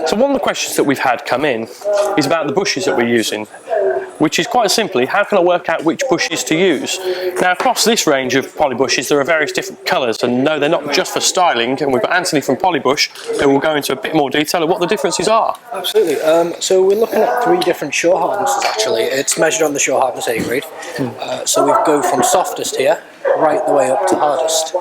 So one of the questions that we've had come in is about the bushes that we're using, which is quite simply, how can I work out which bushes to use? Now across this range of Polybushes there are various different colours, and no, they're not just for styling, and we've got Anthony from Polybush who will go into a bit more detail of what the differences are. Absolutely. So we're looking at 3 different shore hardnesses actually. It's measured on the shore hardness A grade. So we go from softest here right the way up to hardest.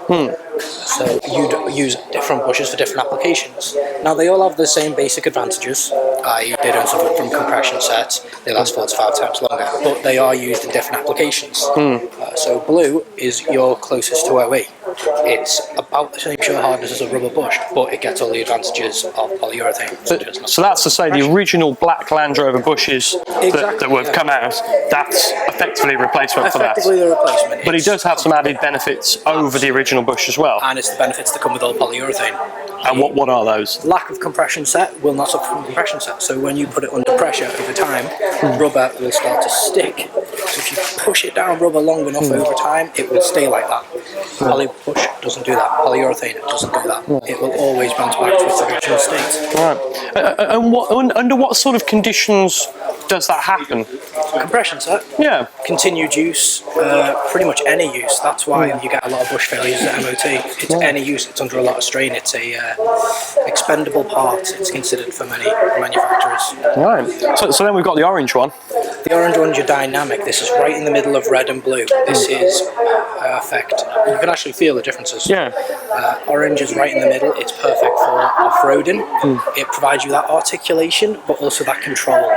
So you'd use different bushes for different applications. Now they all have the same basic advantages, i.e. they don't suffer from compression sets, they last 4 to 5 times longer, but they are used in different applications. So blue is your closest to OE. It's about the same shore hardness as a rubber bush, but it gets all the advantages of polyurethane. So that's to say the original black Land Rover bushes that have come out, that's effectively a replacement for that. Effectively the replacement. But it does have some added benefits over the original bush as well. And it's the benefits that come with all polyurethane. And what are those? Lack of compression set will not suffer from compression set. So when you put it under pressure over time, rubber will start to stick. So if you push it down rubber long enough over time, it will stay like that. Polybush doesn't do that. Polyurethane doesn't do that. It will always bounce back to its original state. Right. And under what sort of conditions does that happen? Compression set? Yeah. Continued use, pretty much any use. That's why you get a lot of bush failures at MOT. It's any use, it's under a lot of strain. It's a expendable part, it's considered for many manufacturers. Right. So then we've got the orange one. The orange one's your dynamic. This is right in the middle of red and blue. This is perfect. You can actually feel the differences. Yeah. Orange is right in the middle. It's perfect for off-roading. It provides you that articulation, but also that control.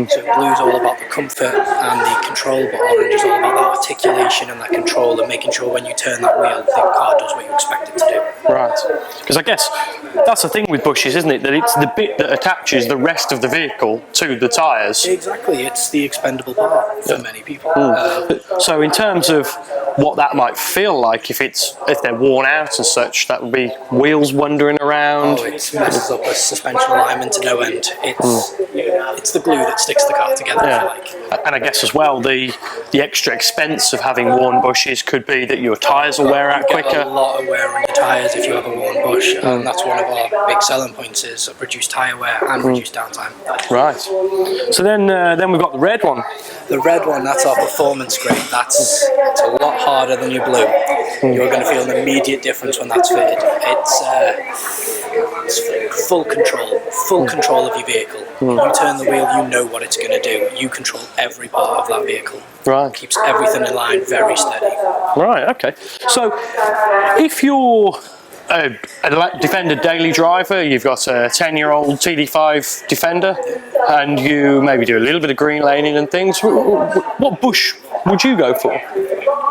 So blue's all about the comfort and the control, but orange is all about that articulation and that control and making sure when you turn that wheel, the car does what you expect it to do. Right. Because I guess that's the thing with bushes, isn't it? That it's the bit that attaches the rest of the vehicle to the tyres. Exactly. It's the expendable part for many people. So in terms of what that might feel like if they're worn out and such, that would be wheels wandering around. Oh, it messes up a suspension alignment to no end. It's the glue that sticks the car together, if you like. And I guess as well, the extra expense of having worn bushes could be that your tyres will wear out quicker. You get a lot of wear on your tyres if you have a worn bush, and that's one of our big selling points is reduced tyre wear and reduced downtime. Right. So then we've got the red one. The red one, that's our performance grade. It's a lot harder than your blue. You're going to feel an immediate difference when that's fitted. It's full control of your vehicle. When you turn the wheel, you know what it's going to do. You control every part of that vehicle. Right. It keeps everything in line, very steady. Right, okay. So if you're a Defender daily driver, you've got a 10-year-old TD5 Defender, and you maybe do a little bit of green laning and things, what bush would you go for?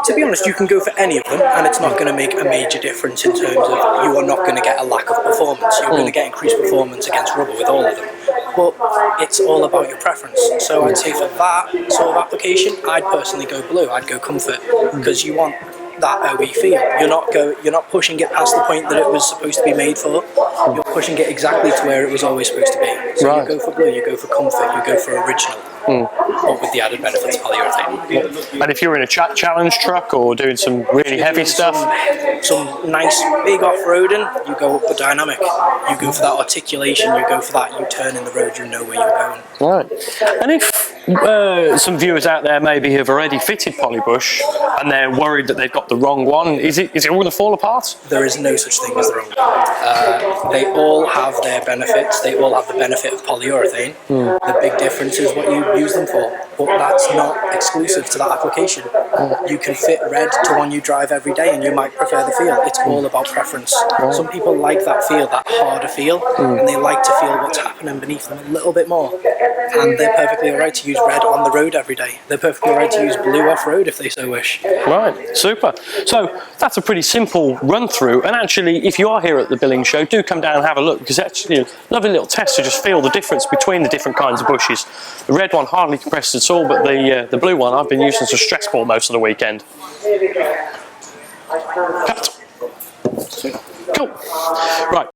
To be honest, you can go for any of them, and it's not going to make a major difference in terms of you are not going to get a lack of performance. You're going to get increased performance against rubber with all of them. But it's all about your preference. So I'd say for that sort of application, I'd personally go blue. I'd go comfort, because you want that OE feel. You're not pushing it past the point that it was supposed to be made for. You're pushing it exactly to where it was always supposed to be. So you go for blue, you go for comfort, you go for original. But with the added benefits of polyurethane. And if you're in a challenge truck or doing some really heavy stuff, some nice big off-roading, you go up the dynamic. You go for that articulation, you go for that, you turn in the road, you know where you're going. Right. And if some viewers out there maybe have already fitted Polybush and they're worried that they've got the wrong one, is it all going to fall apart? There is no such thing as the wrong one. They all have their benefits. They all have the benefit of polyurethane. The big difference is what you use them for, but that's not exclusive to that application. You can fit red to one you drive every day and you might prefer the feel. It's all about preference. Some people like that feel, that harder feel, and they like to feel what's happening beneath them a little bit more. And they're perfectly alright to use red on the road every day. They're perfectly alright to use blue off-road if they so wish. Right, super. So that's a pretty simple run through, and actually if you are here at the Billing Show, do come down and have a look, because it's actually a lovely little test to just feel the difference between the different kinds of bushes. The red one hardly compressed at all, but the blue one I've been using as a stress ball most of the weekend. Cut. Cool. Right,